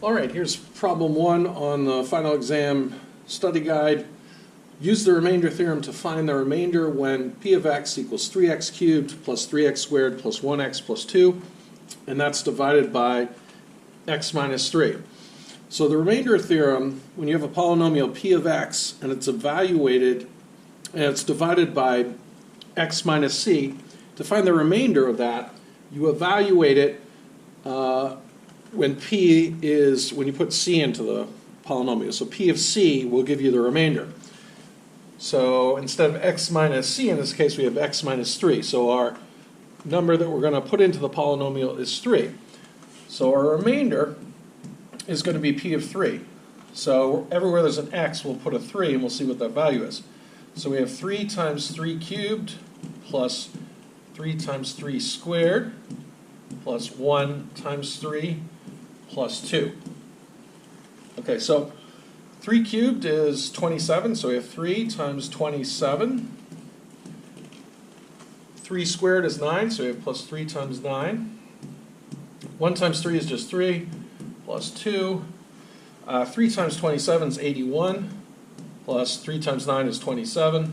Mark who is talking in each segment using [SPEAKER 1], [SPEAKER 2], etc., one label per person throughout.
[SPEAKER 1] All right, here's problem 1 on the final exam study guide. Use the remainder theorem to find the remainder when p of x equals 3x cubed plus 3x squared plus 1x plus 2, and that's divided by x minus 3. So the remainder theorem, when you have a polynomial p of x and it's evaluated and it's divided by x minus c, to find the remainder of that, you evaluate it when you put c into the polynomial. So p of c will give you the remainder. So instead of x minus c, in this case we have x minus 3. So our number that we're going to put into the polynomial is 3. So our remainder is going to be p of 3. So everywhere there's an x, we'll put a 3 and we'll see what that value is. So we have 3 times 3 cubed plus 3 times 3 squared plus 1 times 3 plus 2. Okay, so 3 cubed is 27, so we have 3 times 27. 3 squared is 9, so we have plus 3 times 9. 1 times 3 is just 3, plus 2. 3 times 27 is 81, plus 3 times 9 is 27,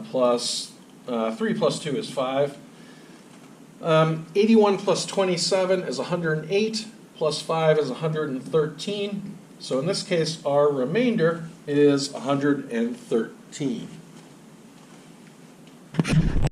[SPEAKER 1] plus 3 plus 2 is 5. 81 plus 27 is 108, plus 5 is 113. So in this case, our remainder is 113.